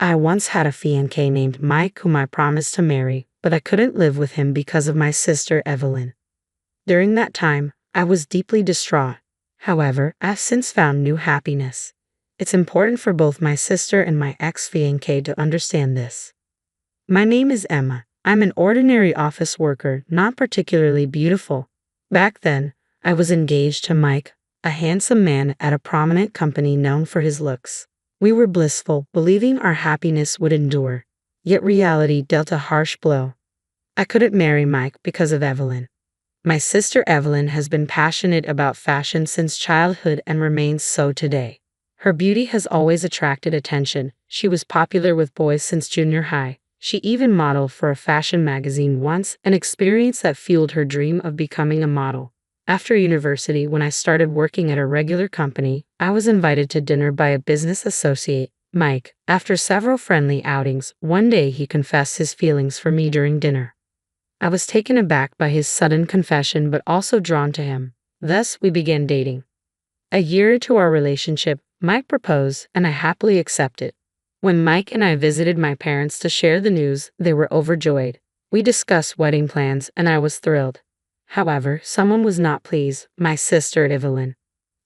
I once had a fiancé named Mike whom I promised to marry, but I couldn't live with him because of my sister Evelyn. During that time, I was deeply distraught. However, I've since found new happiness. It's important for both my sister and my ex-fiancé to understand this. My name is Emma. I'm an ordinary office worker, not particularly beautiful. Back then, I was engaged to Mike, a handsome man at a prominent company known for his looks. We were blissful, believing our happiness would endure. Yet reality dealt a harsh blow. I couldn't marry Mike because of Evelyn. My sister Evelyn has been passionate about fashion since childhood and remains so today. Her beauty has always attracted attention. She was popular with boys since junior high. She even modeled for a fashion magazine once, an experience that fueled her dream of becoming a model. After university, when I started working at a regular company, I was invited to dinner by a business associate, Mike. After several friendly outings, one day he confessed his feelings for me during dinner. I was taken aback by his sudden confession but also drawn to him. Thus, we began dating. A year into our relationship, Mike proposed, and I happily accepted. When Mike and I visited my parents to share the news, they were overjoyed. We discussed wedding plans, and I was thrilled. However, someone was not pleased, my sister Evelyn.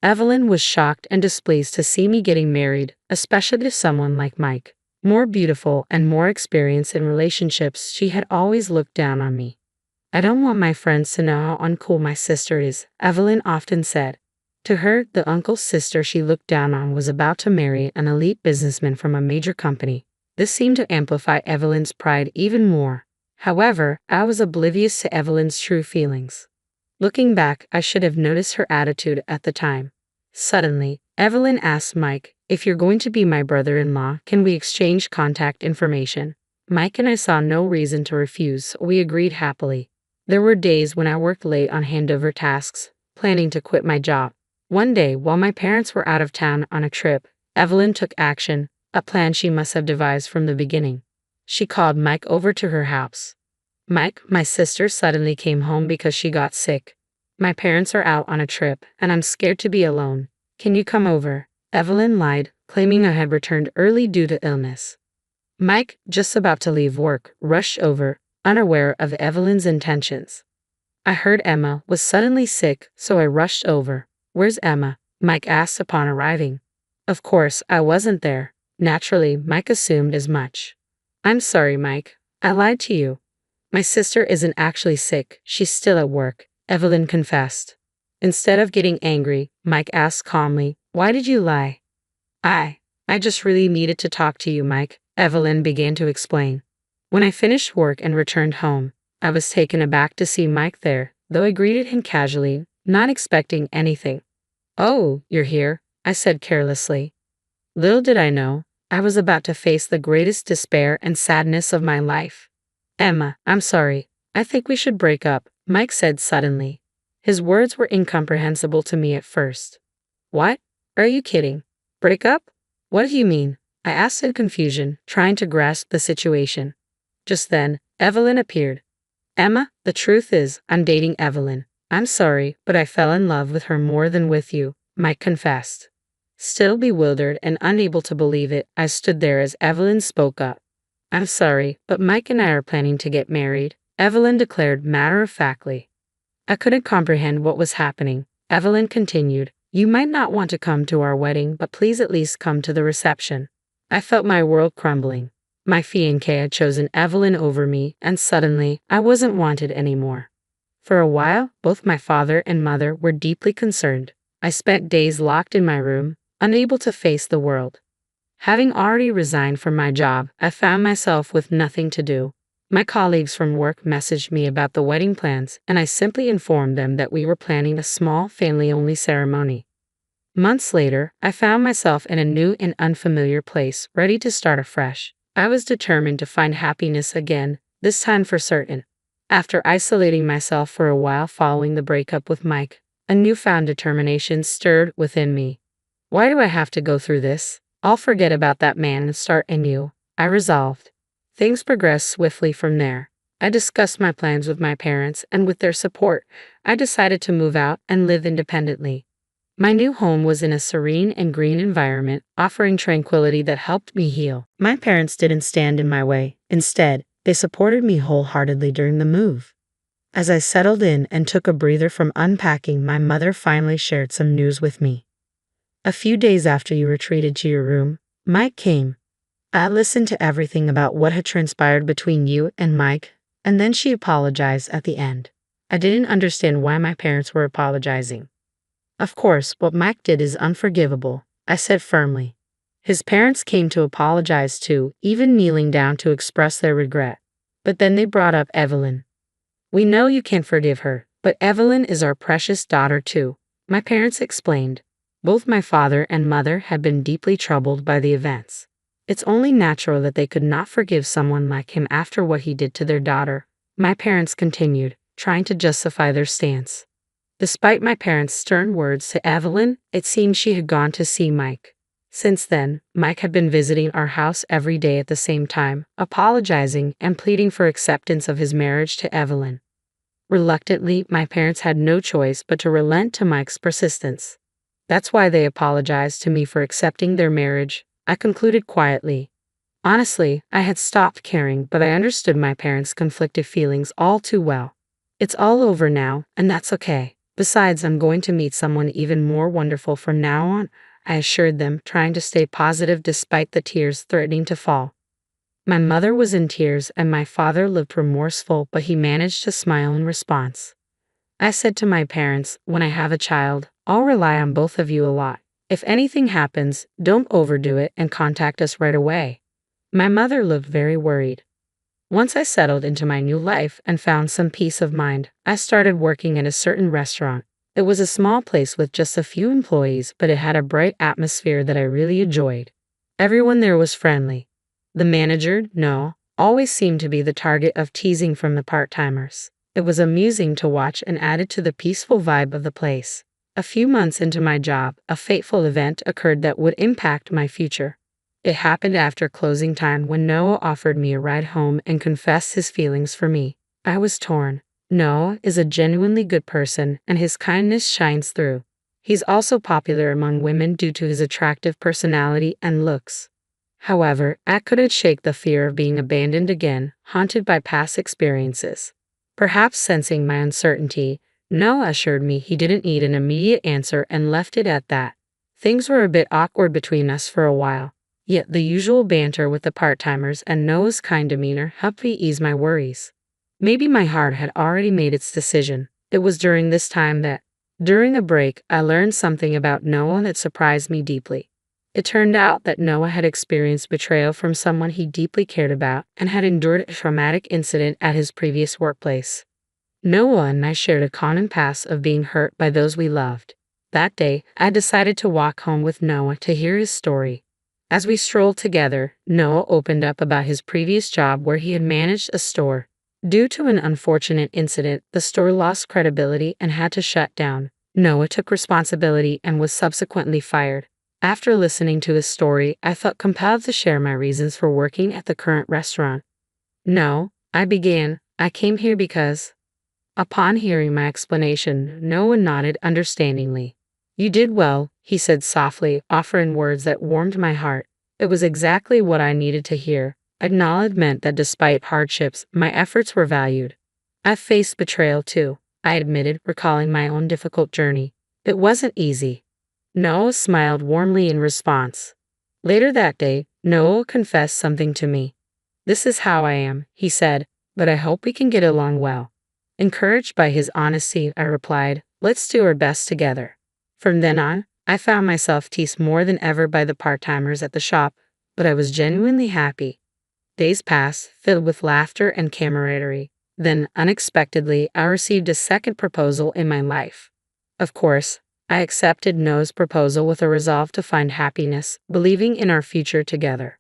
Evelyn was shocked and displeased to see me getting married, especially to someone like Mike. More beautiful and more experienced in relationships, she had always looked down on me. "I don't want my friends to know how uncool my sister is," Evelyn often said. To her, the uncle's sister she looked down on was about to marry an elite businessman from a major company. This seemed to amplify Evelyn's pride even more. However, I was oblivious to Evelyn's true feelings. Looking back, I should have noticed her attitude at the time. Suddenly, Evelyn asked Mike, "If you're going to be my brother-in-law, can we exchange contact information?" Mike and I saw no reason to refuse, so we agreed happily. There were days when I worked late on handover tasks, planning to quit my job. One day, while my parents were out of town on a trip, Evelyn took action, a plan she must have devised from the beginning. She called Mike over to her house. "Mike, my sister suddenly came home because she got sick. My parents are out on a trip, and I'm scared to be alone. Can you come over?" Evelyn lied, claiming I had returned early due to illness. Mike, just about to leave work, rushed over, unaware of Evelyn's intentions. I heard Emma was suddenly sick, so I rushed over. "Where's Emma?" Mike asked upon arriving. Of course, I wasn't there. Naturally, Mike assumed as much. "I'm sorry, Mike. I lied to you. My sister isn't actually sick, she's still at work," Evelyn confessed. Instead of getting angry, Mike asked calmly, "Why did you lie?" I just really needed to talk to you, Mike," Evelyn began to explain. When I finished work and returned home, I was taken aback to see Mike there, though I greeted him casually, not expecting anything. "Oh, you're here," I said carelessly. Little did I know, I was about to face the greatest despair and sadness of my life. "Emma, I'm sorry. I think we should break up," Mike said suddenly. His words were incomprehensible to me at first. "What? Are you kidding? Break up? What do you mean?" I asked in confusion, trying to grasp the situation. Just then, Evelyn appeared. "Emma, the truth is, I'm dating Evelyn. I'm sorry, but I fell in love with her more than with you," Mike confessed. Still bewildered and unable to believe it, I stood there as Evelyn spoke up. "I'm sorry, but Mike and I are planning to get married," Evelyn declared matter-of-factly. I couldn't comprehend what was happening. Evelyn continued, "You might not want to come to our wedding, but please at least come to the reception." I felt my world crumbling. My fiancé had chosen Evelyn over me, and suddenly, I wasn't wanted anymore. For a while, both my father and mother were deeply concerned. I spent days locked in my room, unable to face the world. Having already resigned from my job, I found myself with nothing to do. My colleagues from work messaged me about the wedding plans, and I simply informed them that we were planning a small family-only ceremony. Months later, I found myself in a new and unfamiliar place, ready to start afresh. I was determined to find happiness again, this time for certain. After isolating myself for a while following the breakup with Mike, a newfound determination stirred within me. "Why do I have to go through this? I'll forget about that man and start anew," I resolved. Things progressed swiftly from there. I discussed my plans with my parents, and with their support, I decided to move out and live independently. My new home was in a serene and green environment, offering tranquility that helped me heal. My parents didn't stand in my way. Instead, they supported me wholeheartedly during the move. As I settled in and took a breather from unpacking, my mother finally shared some news with me. A few days after you retreated to your room, Mike came. I listened to everything about what had transpired between you and Mike, and then she apologized at the end. I didn't understand why my parents were apologizing. Of course, what Mike did is unforgivable, I said firmly. His parents came to apologize too, even kneeling down to express their regret. But then they brought up Evelyn. We know you can't forgive her, but Evelyn is our precious daughter too, my parents explained. Both my father and mother had been deeply troubled by the events. It's only natural that they could not forgive someone like him after what he did to their daughter, my parents continued, trying to justify their stance. Despite my parents' stern words to Evelyn, it seemed she had gone to see Mike. Since then, Mike had been visiting our house every day at the same time, apologizing and pleading for acceptance of his marriage to Evelyn. Reluctantly, my parents had no choice but to relent to Mike's persistence. That's why they apologized to me for accepting their marriage, I concluded quietly. Honestly, I had stopped caring, but I understood my parents' conflicted feelings all too well. It's all over now, and that's okay. Besides, I'm going to meet someone even more wonderful from now on, I assured them, trying to stay positive despite the tears threatening to fall. My mother was in tears and my father looked remorseful, but he managed to smile in response. I said to my parents, when I have a child, I'll rely on both of you a lot. If anything happens, don't overdo it and contact us right away. My mother looked very worried. Once I settled into my new life and found some peace of mind, I started working at a certain restaurant. It was a small place with just a few employees, but it had a bright atmosphere that I really enjoyed. Everyone there was friendly. The manager, Noah, always seemed to be the target of teasing from the part-timers. It was amusing to watch and added to the peaceful vibe of the place. A few months into my job, a fateful event occurred that would impact my future. It happened after closing time when Noah offered me a ride home and confessed his feelings for me. I was torn. Noah is a genuinely good person and his kindness shines through. He's also popular among women due to his attractive personality and looks. However, I couldn't shake the fear of being abandoned again, haunted by past experiences. Perhaps sensing my uncertainty, Noah assured me he didn't need an immediate answer and left it at that. Things were a bit awkward between us for a while. Yet the usual banter with the part-timers and Noah's kind demeanor helped me ease my worries. Maybe my heart had already made its decision. It was during this time that, during a break, I learned something about Noah that surprised me deeply. It turned out that Noah had experienced betrayal from someone he deeply cared about and had endured a traumatic incident at his previous workplace. Noah and I shared a common past of being hurt by those we loved. That day, I decided to walk home with Noah to hear his story. As we strolled together, Noah opened up about his previous job where he had managed a store. Due to an unfortunate incident, the store lost credibility and had to shut down. Noah took responsibility and was subsequently fired. After listening to his story, I felt compelled to share my reasons for working at the current restaurant. No, I began, I came here because... Upon hearing my explanation, Noah nodded understandingly. You did well, he said softly, offering words that warmed my heart. It was exactly what I needed to hear. Acknowledgement that despite hardships, my efforts were valued. I've faced betrayal too, I admitted, recalling my own difficult journey. It wasn't easy. Noah smiled warmly in response. Later that day, Noah confessed something to me. This is how I am, he said, but I hope we can get along well. Encouraged by his honesty, I replied, let's do our best together. From then on, I found myself teased more than ever by the part-timers at the shop, but I was genuinely happy. Days passed, filled with laughter and camaraderie. Then, unexpectedly, I received a second proposal in my life. Of course, I accepted Noah's proposal with a resolve to find happiness, believing in our future together.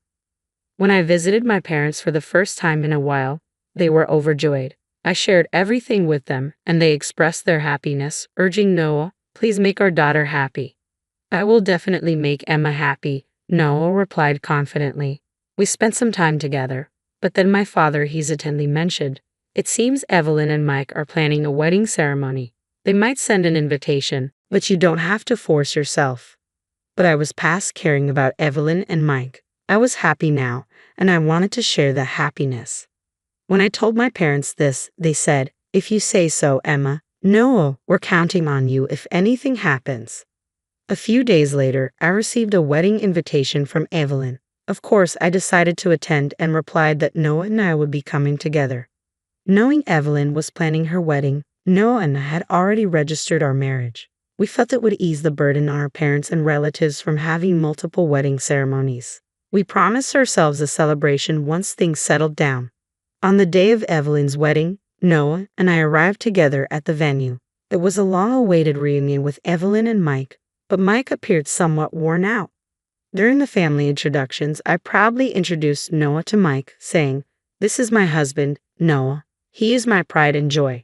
When I visited my parents for the first time in a while, they were overjoyed. I shared everything with them, and they expressed their happiness, urging Noah, please make our daughter happy. I will definitely make Emma happy, Noah replied confidently. We spent some time together, but then my father hesitantly mentioned, it seems Evelyn and Mike are planning a wedding ceremony. They might send an invitation. but you don't have to force yourself. But I was past caring about Evelyn and Mike. I was happy now, and I wanted to share that happiness. When I told my parents this, they said, "If you say so, Emma. No, we're counting on you if anything happens." A few days later, I received a wedding invitation from Evelyn. Of course, I decided to attend and replied that Noah and I would be coming together. Knowing Evelyn was planning her wedding, Noah and I had already registered our marriage. We felt it would ease the burden on our parents and relatives from having multiple wedding ceremonies. We promised ourselves a celebration once things settled down. On the day of Evelyn's wedding, Noah and I arrived together at the venue. It was a long-awaited reunion with Evelyn and Mike, but Mike appeared somewhat worn out. During the family introductions, I proudly introduced Noah to Mike, saying, "This is my husband, Noah. He is my pride and joy."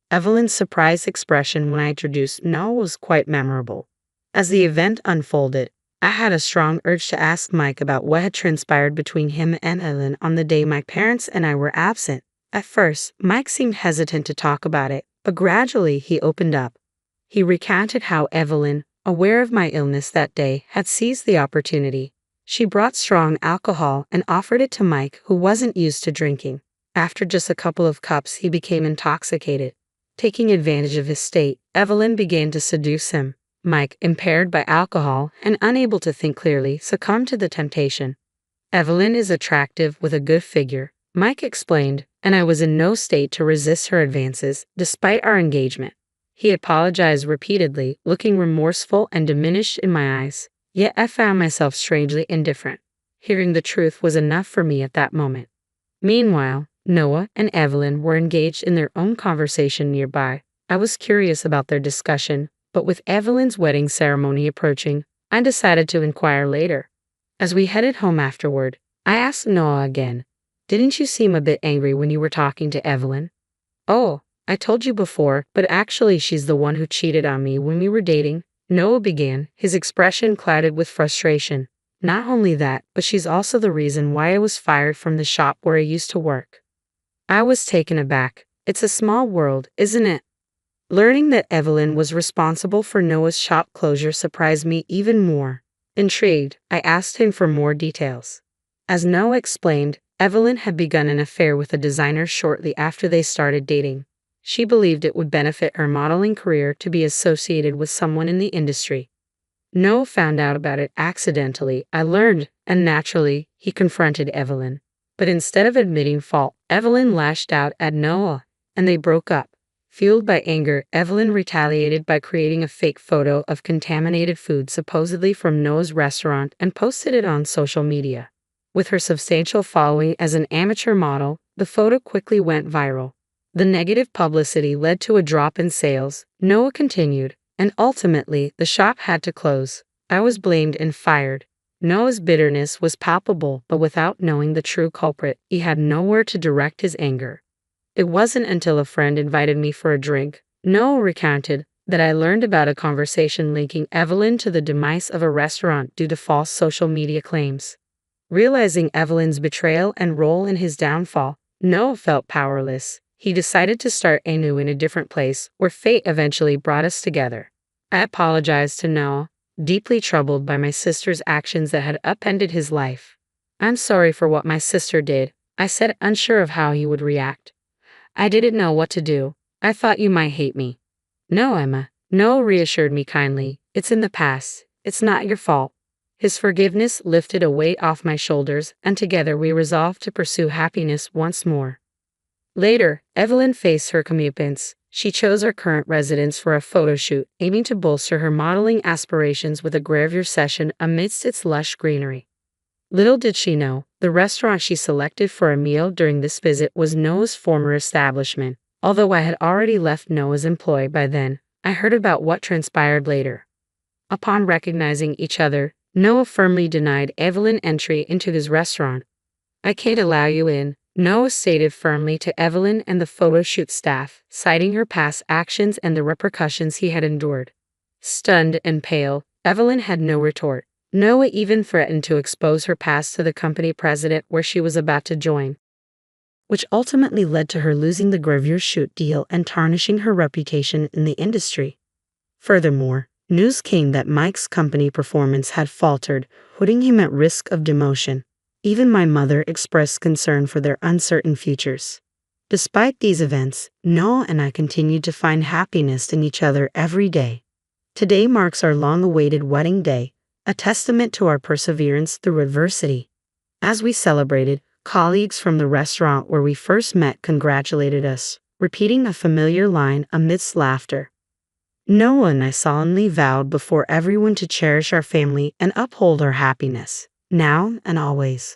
Evelyn's surprised expression when I introduced Noah was quite memorable. As the event unfolded, I had a strong urge to ask Mike about what had transpired between him and Evelyn on the day my parents and I were absent. At first, Mike seemed hesitant to talk about it, but gradually he opened up. He recounted how Evelyn, aware of my illness that day, had seized the opportunity. She brought strong alcohol and offered it to Mike, who wasn't used to drinking. After just a couple of cups, he became intoxicated. Taking advantage of his state, Evelyn began to seduce him. Mike, impaired by alcohol and unable to think clearly, succumbed to the temptation. "Evelyn is attractive with a good figure," Mike explained, and I was in no state to resist her advances, despite our engagement. He apologized repeatedly, looking remorseful and diminished in my eyes, yet I found myself strangely indifferent. Hearing the truth was enough for me at that moment. Meanwhile, Noah and Evelyn were engaged in their own conversation nearby. I was curious about their discussion, but with Evelyn's wedding ceremony approaching, I decided to inquire later. As we headed home afterward, I asked Noah again, "Didn't you seem a bit angry when you were talking to Evelyn?" "Oh, I told you before, but actually she's the one who cheated on me when we were dating," Noah began, his expression clouded with frustration. "Not only that, but she's also the reason why I was fired from the shop where I used to work." I was taken aback. It's a small world, isn't it? Learning that Evelyn was responsible for Noah's shop closure surprised me even more. Intrigued, I asked him for more details. As Noah explained, Evelyn had begun an affair with a designer shortly after they started dating. She believed it would benefit her modeling career to be associated with someone in the industry. Noah found out about it accidentally, I learned, and naturally, he confronted Evelyn. But instead of admitting fault, Evelyn lashed out at Noah, and they broke up. Fueled by anger, Evelyn retaliated by creating a fake photo of contaminated food supposedly from Noah's restaurant and posted it on social media. With her substantial following as an amateur model, the photo quickly went viral. The negative publicity led to a drop in sales, Noah continued, and ultimately, the shop had to close. I was blamed and fired. Noah's bitterness was palpable, but without knowing the true culprit, he had nowhere to direct his anger. It wasn't until a friend invited me for a drink, Noah recounted, that I learned about a conversation linking Evelyn to the demise of a restaurant due to false social media claims. Realizing Evelyn's betrayal and role in his downfall, Noah felt powerless. He decided to start anew in a different place, where fate eventually brought us together. I apologized to Noah, deeply troubled by my sister's actions that had upended his life. "I'm sorry for what my sister did," I said, unsure of how he would react. "I didn't know what to do. I thought you might hate me." "No, Emma," Noah reassured me kindly. "It's in the past. It's not your fault." His forgiveness lifted a weight off my shoulders, and together we resolved to pursue happiness once more. Later, Evelyn faced her comeuppance. She chose our current residence for a photo shoot, aiming to bolster her modeling aspirations with a gravure session amidst its lush greenery. Little did she know, the restaurant she selected for a meal during this visit was Noah's former establishment. Although I had already left Noah's employ by then, I heard about what transpired later. Upon recognizing each other, Noah firmly denied Evelyn entry into his restaurant. "I can't allow you in," Noah stated firmly to Evelyn and the photo shoot staff, citing her past actions and the repercussions he had endured. Stunned and pale, Evelyn had no retort. Noah even threatened to expose her past to the company president where she was about to join, which ultimately led to her losing the gravure shoot deal and tarnishing her reputation in the industry. Furthermore, news came that Mike's company performance had faltered, putting him at risk of demotion. Even my mother expressed concern for their uncertain futures. Despite these events, Noah and I continued to find happiness in each other every day. Today marks our long-awaited wedding day, a testament to our perseverance through adversity. As we celebrated, colleagues from the restaurant where we first met congratulated us, repeating a familiar line amidst laughter. Noah and I solemnly vowed before everyone to cherish our family and uphold our happiness, now and always.